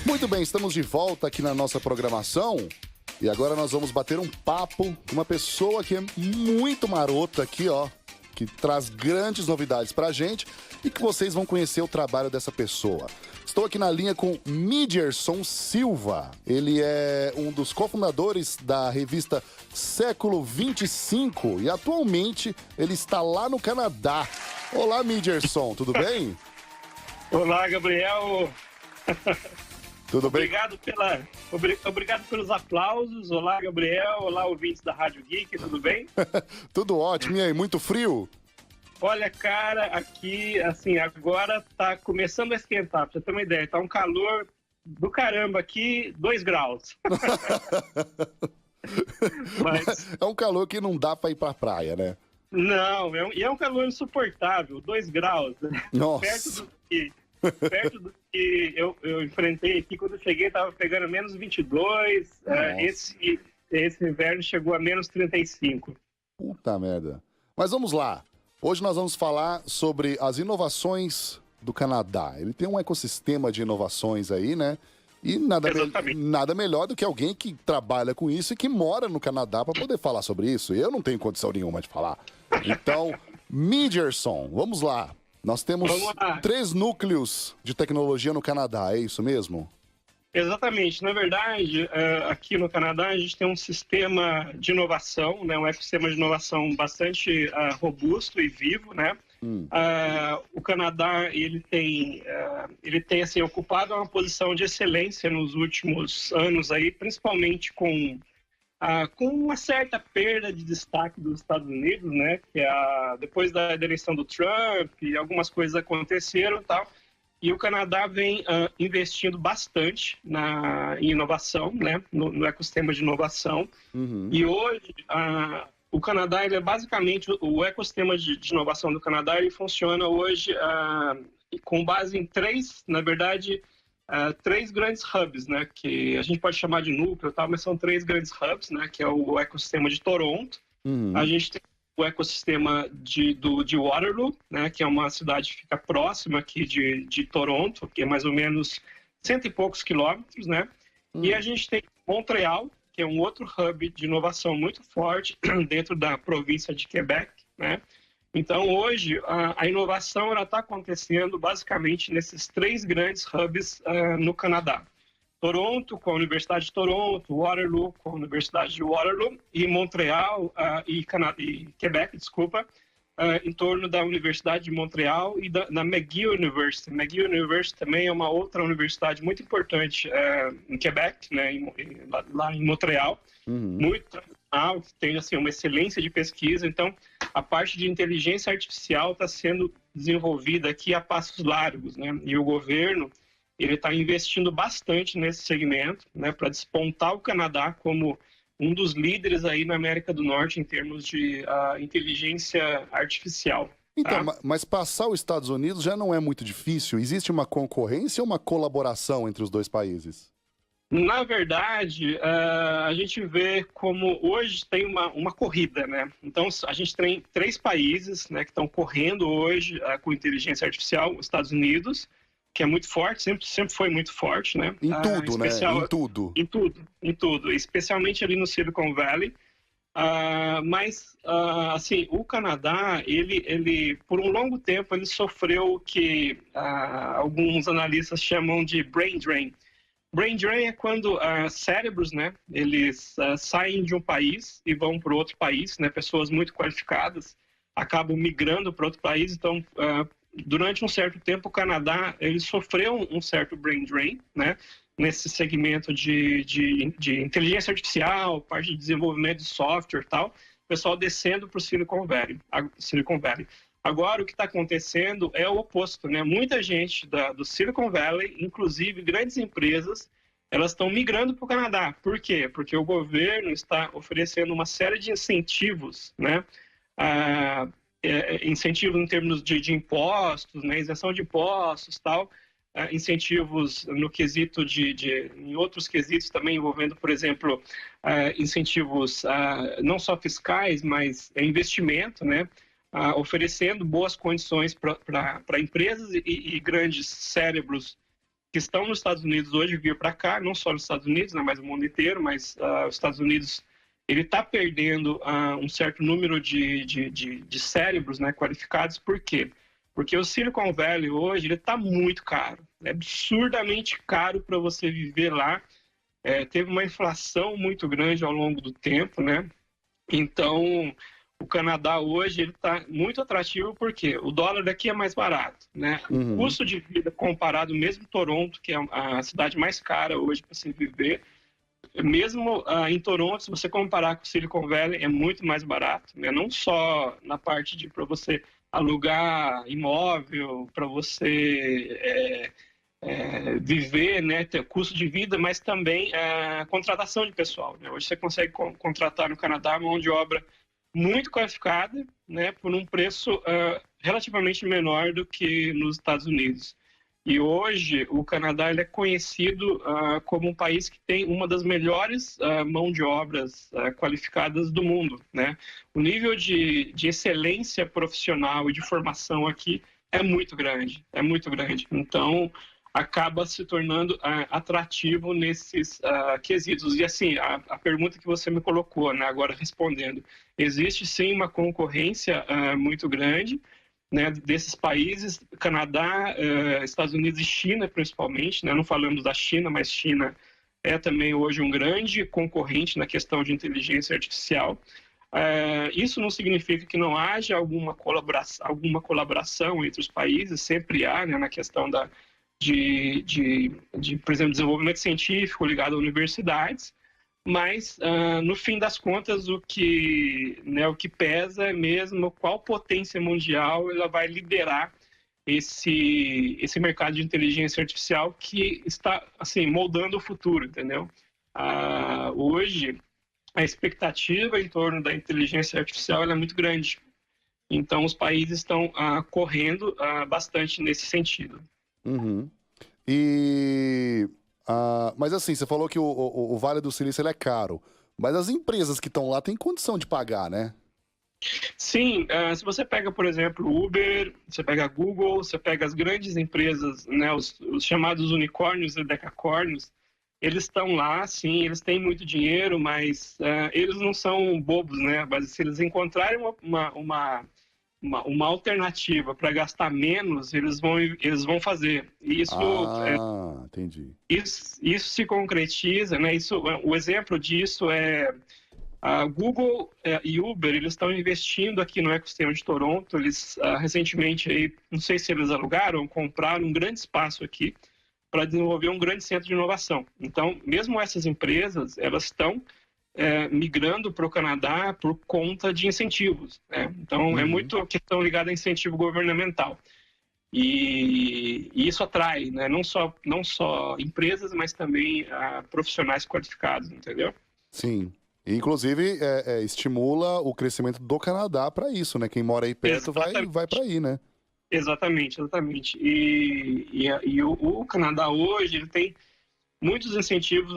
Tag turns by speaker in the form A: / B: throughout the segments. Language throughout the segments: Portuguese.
A: Muito bem, estamos de volta aqui na nossa programação. E agora nós vamos bater um papo com uma pessoa que é muito marota aqui, ó. Que traz grandes novidades pra gente e que vocês vão conhecer o trabalho dessa pessoa. Estou aqui na linha com Midgerson Silva. Ele é um dos cofundadores da revista Século 25 e atualmente ele está lá no Canadá. Olá, Midgerson, tudo bem?
B: Olá, Gabriel.
A: Tudo bem?
B: Obrigado pelos aplausos. Olá, Gabriel. Olá, ouvintes da Rádio Geek, tudo bem?
A: Tudo ótimo. E aí, muito frio?
B: Olha, cara, aqui, assim, agora tá começando a esquentar. Pra você ter uma ideia, tá um calor do caramba aqui, 2 graus. Mas...
A: É um calor que não dá pra ir pra praia, né?
B: Não, é um calor insuportável, 2 graus.
A: Nossa.
B: Perto do que eu enfrentei aqui quando eu cheguei, tava pegando menos 22. Esse inverno chegou a menos 35.
A: Puta merda. Mas vamos lá. Hoje nós vamos falar sobre as inovações do Canadá. Ele tem um ecossistema de inovações aí, né? E nada melhor do que alguém que trabalha com isso e que mora no Canadá para poder falar sobre isso. Eu não tenho condição nenhuma de falar. Então, Midgerson, vamos lá. Nós temos 3 núcleos de tecnologia no Canadá, é isso mesmo?
B: Exatamente. Na verdade, aqui no Canadá a gente tem um sistema de inovação, né, um ecossistema de inovação bastante robusto e vivo, né? O Canadá ele tem assim, ocupado uma posição de excelência nos últimos anos aí, principalmente com uma certa perda de destaque dos Estados Unidos, né? Que depois da eleição do Trump, algumas coisas aconteceram e tal. E o Canadá vem investindo bastante em inovação, né? No ecossistema de inovação. Uhum. E hoje, o Canadá, ele é basicamente, o ecossistema de inovação do Canadá, ele funciona hoje com base em 3 grandes hubs, né? Que a gente pode chamar de núcleo, tal, mas são 3 grandes hubs, né? Que é o ecossistema de Toronto. Uhum. A gente tem o ecossistema de Waterloo, né, que é uma cidade que fica próxima aqui de Toronto, que é mais ou menos 100 e poucos quilômetros, né? E a gente tem Montreal, que é um outro hub de inovação muito forte dentro da província de Quebec, né? Então, hoje, a inovação está acontecendo basicamente nesses 3 grandes hubs no Canadá. Toronto, com a Universidade de Toronto, Waterloo, com a Universidade de Waterloo, e Montreal e Quebec, em torno da Universidade de Montreal e da McGill University. McGill University também é uma outra universidade muito importante em Quebec, né, lá em Montreal, muito tradicional, que tem assim, uma excelência de pesquisa. Então, a parte de inteligência artificial está sendo desenvolvida aqui a passos largos, né, e o governo ele está investindo bastante nesse segmento, né, para despontar o Canadá como um dos líderes aí na América do Norte em termos de inteligência artificial.
A: Então, mas passar os Estados Unidos já não é muito difícil? Existe uma concorrência ou uma colaboração entre os 2 países?
B: Na verdade, a gente vê como hoje tem uma corrida, né? Então, a gente tem 3 países, né, que estão correndo hoje com inteligência artificial, os Estados Unidos, que é muito forte, sempre foi muito forte, né?
A: Em tudo, né? Em tudo.
B: Em tudo, especialmente ali no Silicon Valley. Assim, o Canadá, ele por um longo tempo, ele sofreu o que alguns analistas chamam de brain drain. Brain drain é quando cérebros, né, eles saem de um país e vão para outro país, né? Pessoas muito qualificadas acabam migrando para outro país, então... Durante um certo tempo, o Canadá ele sofreu um certo brain drain, né, nesse segmento de inteligência artificial, parte de desenvolvimento de software e tal, o pessoal descendo para o Silicon Valley. Agora, o que está acontecendo é o oposto, né? Muita gente do Silicon Valley, inclusive grandes empresas, elas estão migrando para o Canadá. Por quê? Porque o governo está oferecendo uma série de incentivos, né? Incentivos em termos de impostos, né, isenção de impostos, tal, incentivos no quesito em outros quesitos também envolvendo, por exemplo, incentivos não só fiscais, mas investimento, né, oferecendo boas condições para empresas e grandes cérebros que estão nos Estados Unidos hoje vir para cá, não só nos Estados Unidos, né, mas o mundo inteiro, mas os Estados Unidos ele está perdendo um certo número de cérebros, né, qualificados. Por quê? Porque o Silicon Valley hoje ele está muito caro, é absurdamente caro para você viver lá. Teve uma inflação muito grande ao longo do tempo, né? Então, o Canadá hoje ele está muito atrativo porque o dólar daqui é mais barato, né? O custo de vida comparado, mesmo Toronto, que é a cidade mais cara hoje para se viver, mesmo em Toronto, se você comparar com o Silicon Valley, é muito mais barato, né? Não só na parte de para você alugar imóvel, para você viver, né, ter custo de vida, mas também contratação de pessoal, né? Hoje você consegue contratar no Canadá mão de obra muito qualificada, né, por um preço relativamente menor do que nos Estados Unidos. E hoje o Canadá ele é conhecido como um país que tem uma das melhores mão de obras qualificadas do mundo, né? O nível de excelência profissional e de formação aqui é muito grande, é muito grande. Então, acaba se tornando atrativo nesses quesitos. E assim, a pergunta que você me colocou, né, agora respondendo, existe sim uma concorrência muito grande, né, desses países, Canadá, Estados Unidos e China principalmente, né? Não falamos da China, mas China é também hoje um grande concorrente na questão de inteligência artificial. Isso não significa que não haja alguma colaboração entre os países, sempre há, né, na questão por exemplo, desenvolvimento científico ligado a universidades, mas no fim das contas o que pesa é mesmo qual potência mundial ela vai liderar esse mercado de inteligência artificial que está assim moldando o futuro, entendeu? Hoje a expectativa em torno da inteligência artificial ela é muito grande, então os países estão correndo bastante nesse sentido.
A: Uhum. Mas assim, você falou que o Vale do Silício ele é caro, mas as empresas que estão lá têm condição de pagar, né?
B: Sim, se você pega, por exemplo, o Uber, você pega a Google, você pega as grandes empresas, né, os chamados unicórnios e decacórnios, eles estão lá, sim, eles têm muito dinheiro, mas eles não são bobos, né? Mas se eles encontrarem uma alternativa para gastar menos, eles vão fazer. E isso,
A: entendi.
B: Isso se concretiza, né? O exemplo disso é a Google e Uber, eles estão investindo aqui no ecossistema de Toronto. Eles recentemente, aí, não sei se eles alugaram, compraram um grande espaço aqui para desenvolver um grande centro de inovação. Então, mesmo essas empresas, elas estão migrando para o Canadá por conta de incentivos, né? Então, é muito questão ligada a incentivo governamental. E isso atrai, né? Não só empresas, mas também profissionais qualificados, entendeu?
A: Sim. E, inclusive, estimula o crescimento do Canadá para isso, né? Quem mora aí perto vai para aí, né?
B: Exatamente. E o Canadá hoje ele tem muitos incentivos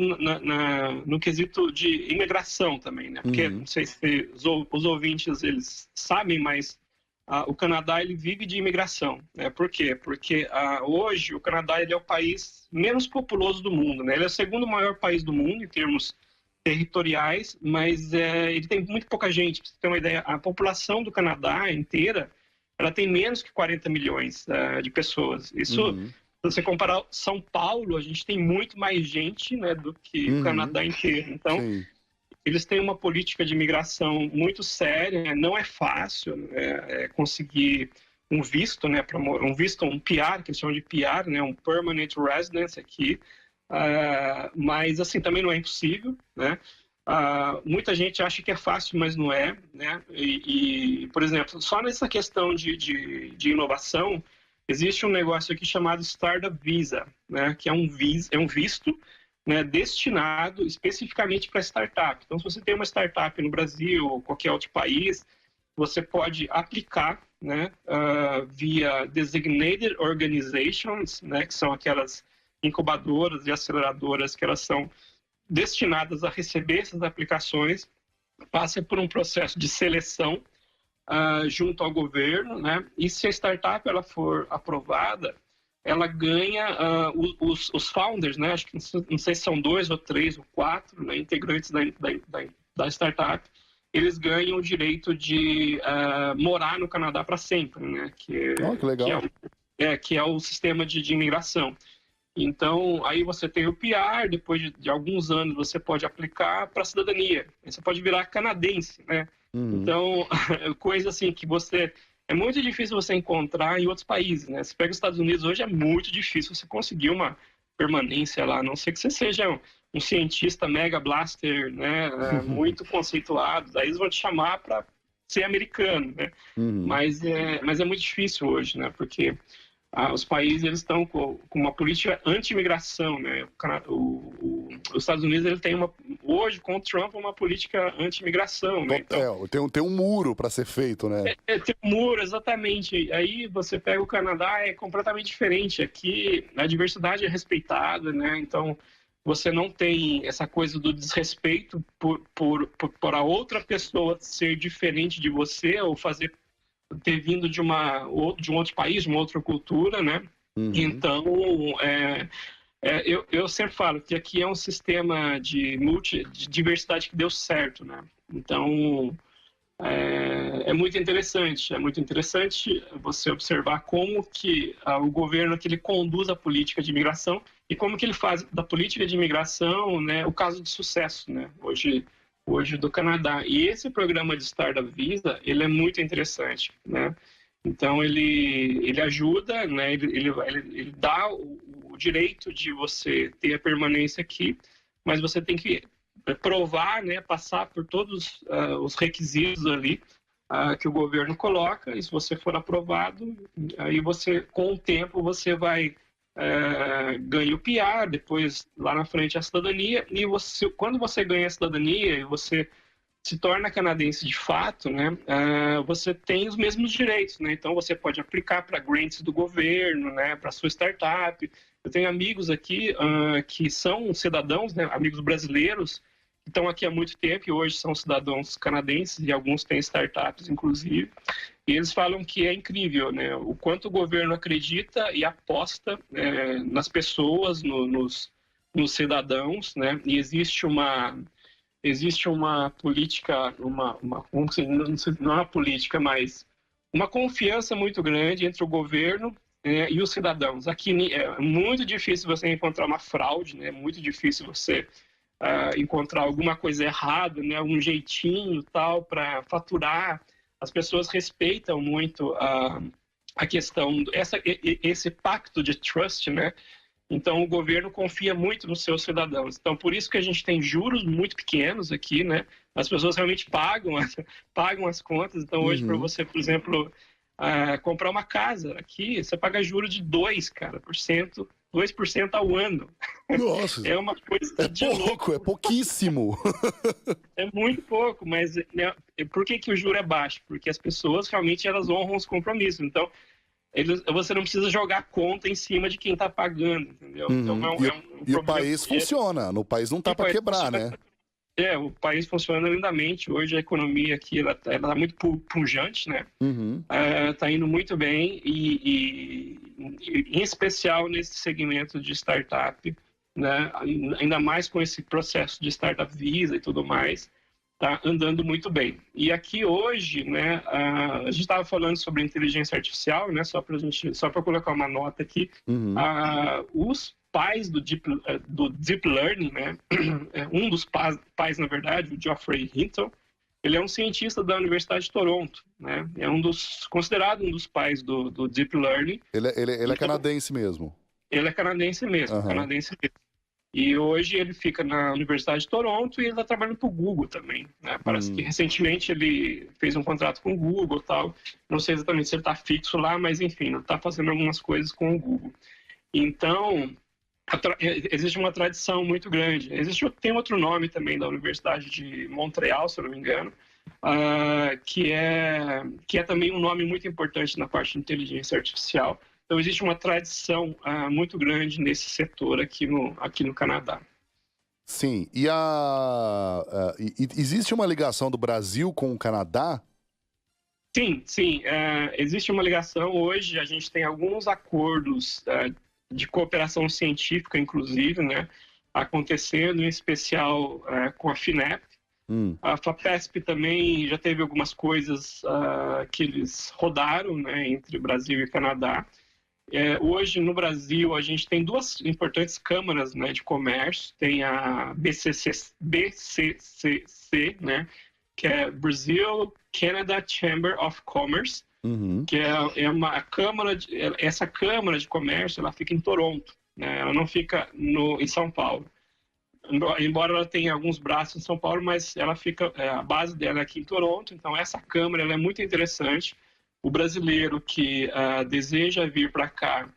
B: no quesito de imigração também, né? Porque, não sei se os ouvintes eles sabem, mas o Canadá ele vive de imigração, né? Por quê? Porque hoje o Canadá ele é o país menos populoso do mundo, né? Ele é o segundo maior país do mundo em termos territoriais, mas ele tem muito pouca gente. Pra você ter uma ideia, a população do Canadá inteira ela tem menos que 40 milhões de pessoas. Isso, se você comparar São Paulo, a gente tem muito mais gente, né, do que o Canadá inteiro. Então, eles têm uma política de imigração muito séria, né? Não é fácil conseguir um visto, né, um PR, que eles chamam de PR, né, um Permanent Residence aqui, mas assim, também não é impossível, né? Muita gente acha que é fácil, mas não é, né? Por exemplo, só nessa questão de inovação, existe um negócio aqui chamado Startup Visa, né? Que é um visto, né, destinado especificamente para startup. Então, se você tem uma startup no Brasil ou qualquer outro país, você pode aplicar, né, via Designated Organizations, né, que são aquelas incubadoras e aceleradoras que elas são destinadas a receber essas aplicações, passa por um processo de seleção junto ao governo, né? E se a startup ela for aprovada, ela ganha os founders, né? Acho que não sei se são 2 ou 3 ou 4, né, integrantes da startup, eles ganham o direito de morar no Canadá para sempre, né?
A: Que legal.
B: Que é o sistema de imigração. Então, aí você tem o PR, depois de alguns anos você pode aplicar para a cidadania. Você pode virar canadense, né? Então, coisa assim que é muito difícil você encontrar em outros países, né? Você pega os Estados Unidos, hoje é muito difícil você conseguir uma permanência lá, a não ser que você seja um cientista mega blaster, né? Muito conceituado. Aí eles vão te chamar para ser americano, né? Mas é muito difícil hoje, né? Porque os países eles estão com uma política anti-imigração, né? Os Estados Unidos ele tem hoje com o Trump uma política anti-imigração, né?
A: Então, tem um muro para ser feito, né?
B: Tem um muro, exatamente. Aí você pega o Canadá, é completamente diferente. Aqui a diversidade é respeitada, né? Então você não tem essa coisa do desrespeito por a outra pessoa ser diferente de você ou ter vindo de um outro país, de uma outra cultura, né? Então, eu sempre falo que aqui é um sistema de diversidade que deu certo, né? Então, é muito interessante você observar como que o governo que ele conduz a política de imigração e como que ele faz da política de imigração, né, o caso de sucesso, né? Hoje do Canadá. E esse programa de Startup Visa, ele é muito interessante, né? Então, ele ajuda, né? Ele dá o direito de você ter a permanência aqui, mas você tem que provar, né? Passar por todos os requisitos ali que o governo coloca, e se você for aprovado, aí com o tempo, você vai ganha o PR, depois lá na frente a cidadania, e quando você ganha a cidadania e você se torna canadense de fato, né, você tem os mesmos direitos, né? Então você pode aplicar para grants do governo, né, para sua startup. Eu tenho amigos aqui que são cidadãos, né, amigos brasileiros que estão aqui há muito tempo e hoje são cidadãos canadenses e alguns têm startups, inclusive. E eles falam que é incrível, né? O quanto o governo acredita e aposta nas pessoas, nos cidadãos, né? E existe uma política, não é uma política, mas uma confiança muito grande entre o governo e os cidadãos. Aqui é muito difícil você encontrar uma fraude, né? É muito difícil você encontrar alguma coisa errada, né? Um jeitinho tal para faturar. As pessoas respeitam muito a questão, esse pacto de trust, né? Então, o governo confia muito nos seus cidadãos. Então, por isso que a gente tem juros muito pequenos aqui, né? As pessoas realmente pagam as contas. Então, hoje, para você, por exemplo, comprar uma casa aqui, você paga juros de 2% ao ano.
A: Nossa!
B: É uma coisa de louco.
A: É pouquíssimo.
B: É muito pouco, mas né, por que o juro é baixo? Porque as pessoas realmente elas honram os compromissos. Então, você não precisa jogar conta em cima de quem está pagando, entendeu? Então,
A: e o país funciona. No país não está para quebrar, né?
B: O país funciona lindamente. Hoje a economia aqui ela tá muito pujante, né? Tá indo muito bem e em especial nesse segmento de startup, né? Ainda mais com esse processo de Startup Visa e tudo mais, tá andando muito bem. E aqui hoje, né? A gente estava falando sobre inteligência artificial, né? Só para colocar uma nota aqui, os pais do Deep Learning, né? Um dos pais, na verdade, o Geoffrey Hinton, ele é um cientista da Universidade de Toronto, né? É considerado um dos pais do Deep Learning.
A: Ele é canadense mesmo.
B: Ele é canadense mesmo, E hoje ele fica na Universidade de Toronto e ele está trabalhando para o Google também, né? Parece que recentemente ele fez um contrato com o Google e tal. Não sei exatamente se ele está fixo lá, mas enfim, ele está fazendo algumas coisas com o Google. Então, existe uma tradição muito grande. Tem outro nome também da Universidade de Montreal, se eu não me engano, que é também um nome muito importante na parte de inteligência artificial. Então, existe uma tradição muito grande nesse setor aqui no Canadá.
A: Sim. E existe uma ligação do Brasil com o Canadá?
B: Sim, sim. Existe uma ligação. Hoje a gente tem alguns acordos de cooperação científica, inclusive, né, acontecendo, em especial com a FINEP. A FAPESP também já teve algumas coisas que eles rodaram, né, entre Brasil e Canadá. Hoje, no Brasil, a gente tem duas importantes câmaras, né, de comércio. Tem a BCCC, né, que é Brazil Canada Chamber of Commerce, que é uma câmara. Essa câmara de comércio, ela fica em Toronto, né, ela não fica em São Paulo. Embora ela tenha alguns braços em São Paulo, mas ela fica, a base dela é aqui em Toronto. Então essa câmara ela é muito interessante. O brasileiro que deseja vir para cá,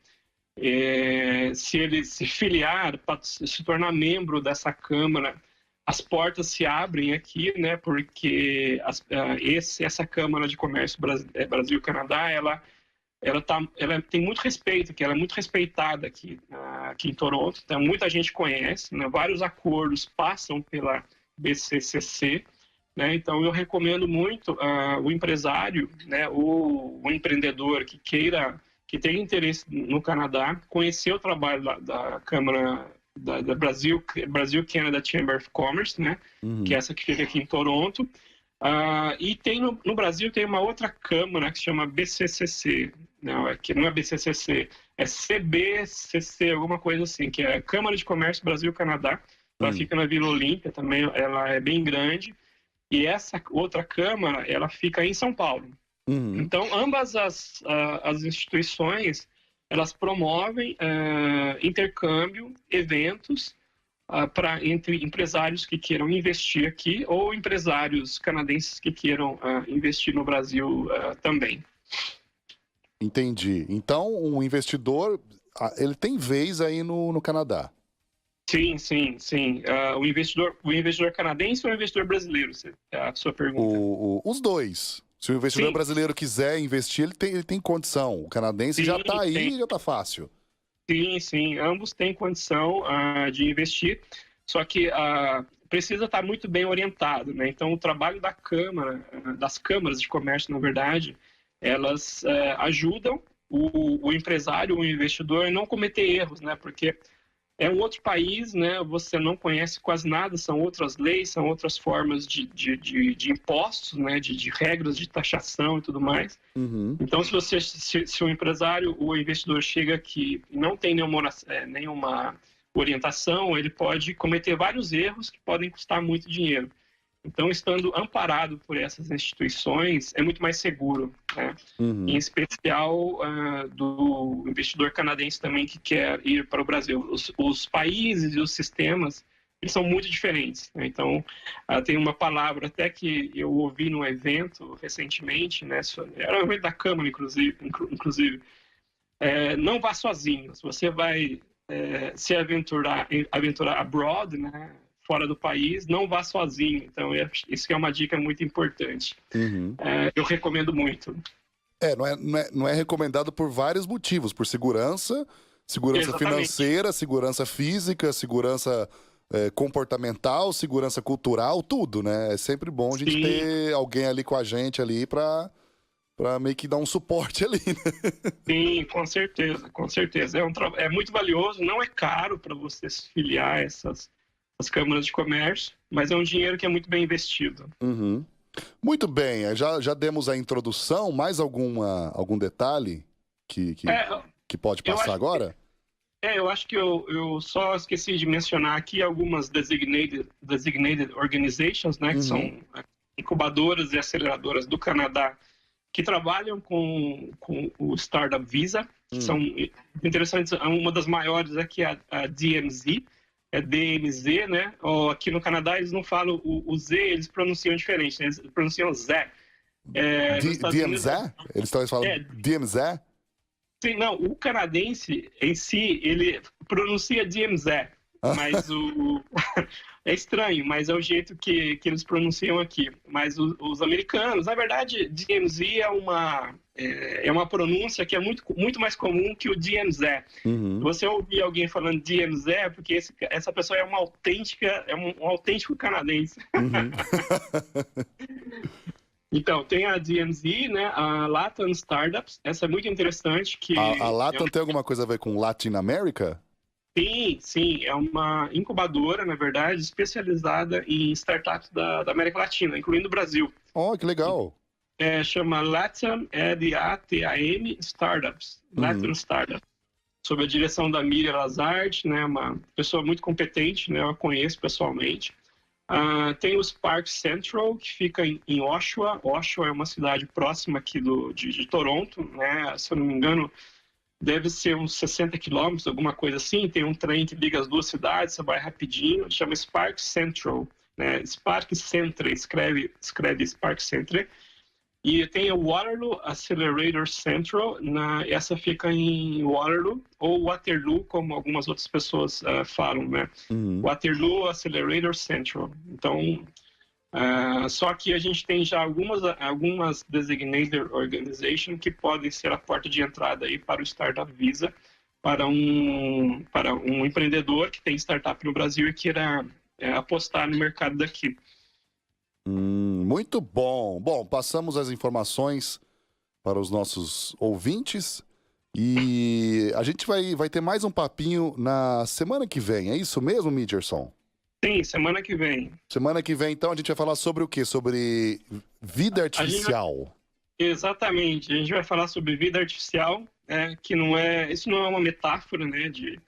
B: se ele se filiar, para se tornar membro dessa câmara, as portas se abrem aqui, né? Porque essa Câmara de Comércio Brasil-Canadá, ela tem muito respeito, que ela é muito respeitada aqui em Toronto. Então, muita gente conhece, né? Vários acordos passam pela BCCC, né? Então, eu recomendo muito o empresário, né? O empreendedor que tem interesse no Canadá, conhecer o trabalho da Câmara da Brasil Canada Chamber of Commerce, né? Que é essa que fica aqui em Toronto. E tem no Brasil tem uma outra câmara que se chama BCCC, que não é BCCC, é CBCC, alguma coisa assim, que é Câmara de Comércio Brasil-Canadá. Ela fica na Vila Olímpia também, ela é bem grande. E essa outra câmara, ela fica em São Paulo. Então, ambas as instituições, elas promovem intercâmbio, eventos, entre empresários que queiram investir aqui ou empresários canadenses que queiram investir no Brasil também.
A: Entendi. Então, um investidor, ele tem vez aí no Canadá?
B: Sim, sim, sim. O investidor canadense ou o investidor brasileiro? A sua pergunta.
A: Os dois. Se o investidor brasileiro quiser investir, ele tem condição. O canadense já está aí, já está fácil.
B: Sim, sim. Ambos têm condição de investir, só que precisa estar muito bem orientado, né? Então, o trabalho das câmaras de comércio, na verdade, elas ajudam o empresário, o investidor, a não cometer erros, né? Porque é um outro país, né? Você não conhece quase nada, são outras leis, são outras formas de impostos, né? De regras de taxação e tudo mais. Então, se o empresário ou o investidor chega aqui e não tem nenhuma orientação, ele pode cometer vários erros que podem custar muito dinheiro. Então, estando amparado por essas instituições, é muito mais seguro, né? Em especial do investidor canadense também que quer ir para o Brasil. Os países e os sistemas, eles são muito diferentes, né? Então, tem uma palavra até que eu ouvi num evento recentemente, né? Era um evento da Câmara, inclusive. Não vá sozinho. Se você vai se aventurar abroad, né? Fora do país, não vá sozinho. Então, isso é uma dica muito importante. Eu recomendo muito.
A: Não é recomendado por vários motivos. Por segurança financeira, segurança física, segurança comportamental, segurança cultural, tudo, né? É sempre bom a gente ter alguém ali com a gente ali para meio que dar um suporte ali, né?
B: Sim, com certeza, com certeza. É muito valioso, não é caro para você se filiar a essas câmaras de comércio, mas é um dinheiro que é muito bem investido.
A: Muito bem, já demos a introdução, mais algum detalhe que pode passar agora?
B: Eu acho que eu só esqueci de mencionar aqui algumas designated organizations, né, que são incubadoras e aceleradoras do Canadá, que trabalham com o Startup Visa, que são interessantes. Uma das maiores aqui é a DMZ, é DMZ, né? Aqui no Canadá eles não falam o Z, eles pronunciam diferente, né? Eles pronunciam Zé.
A: DMZ? Eles estão falando DMZ?
B: Sim, não, o canadense em si, ele pronuncia DMZ, mas é estranho, mas é o jeito que eles pronunciam aqui. Mas os americanos, na verdade, DMZ é uma pronúncia que é muito, muito mais comum que o DMZ. Você ouvir alguém falando DMZ é porque essa pessoa é um autêntico canadense. Então, tem a DMZ, né, a Latam Startups, essa é muito interessante. Que
A: A Latam tem alguma coisa a ver com Latin America?
B: Sim, sim, é uma incubadora, na verdade, especializada em startups da América Latina, incluindo o Brasil.
A: Oh, que legal.
B: Chama Latam, Latam Startups, Latam Startups, sob a direção da Miriam Lazard, né, uma pessoa muito competente, né, eu a conheço pessoalmente. Tem o Spark Central, que fica em Oshawa. Oshawa é uma cidade próxima aqui de Toronto, né, se eu não me engano, deve ser uns 60 quilômetros, alguma coisa assim. Tem um trem que liga as duas cidades, você vai rapidinho, chama Spark Central, né? Spark Centre, escreve Spark Centre. E tem o Waterloo Accelerator Central, essa fica em Waterloo, ou Waterloo, como algumas outras pessoas falam, né? Waterloo Accelerator Central. Então, só que a gente tem já algumas designated organizations que podem ser a porta de entrada aí para o Startup Visa, para um empreendedor que tem startup no Brasil e queira apostar no mercado daqui.
A: Muito bom. Bom, passamos as informações para os nossos ouvintes e a gente vai ter mais um papinho na semana que vem. É isso mesmo, Midgerson?
B: Sim, semana que vem.
A: Semana que vem, então, a gente vai falar sobre o quê? Sobre vida artificial.
B: Exatamente. A gente vai falar sobre vida artificial, que isso não é uma metáfora, né, de,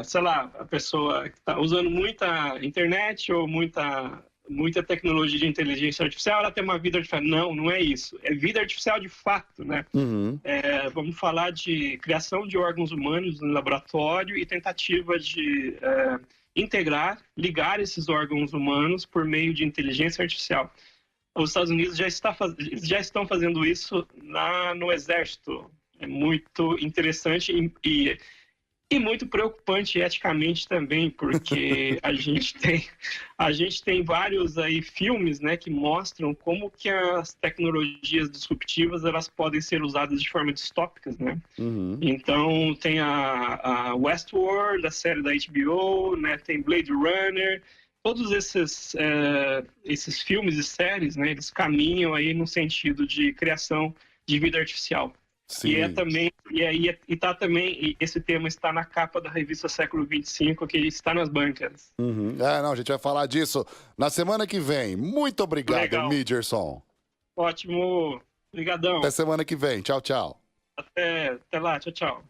B: sei lá, a pessoa que está usando muita internet ou muita tecnologia de inteligência artificial, ela tem uma vida artificial. Não, não é isso. É vida artificial de fato, né? Vamos falar de criação de órgãos humanos no laboratório e tentativa de ligar esses órgãos humanos por meio de inteligência artificial. Os Estados Unidos já estão fazendo isso no Exército. É muito interessante e muito preocupante eticamente também, porque a gente tem vários aí filmes, né, que mostram como que as tecnologias disruptivas elas podem ser usadas de forma distópicas, né? Então tem a Westworld, a série da HBO, né, tem Blade Runner, todos esses filmes e séries, né, eles caminham aí no sentido de criação de vida artificial. Sim. E esse tema está na capa da revista Século XXV, que está nas bancas.
A: Não, a gente vai falar disso na semana que vem. Muito obrigado, Midgerson.
B: Ótimo, obrigadão.
A: Até semana que vem. Tchau, tchau.
B: Até lá, tchau, tchau.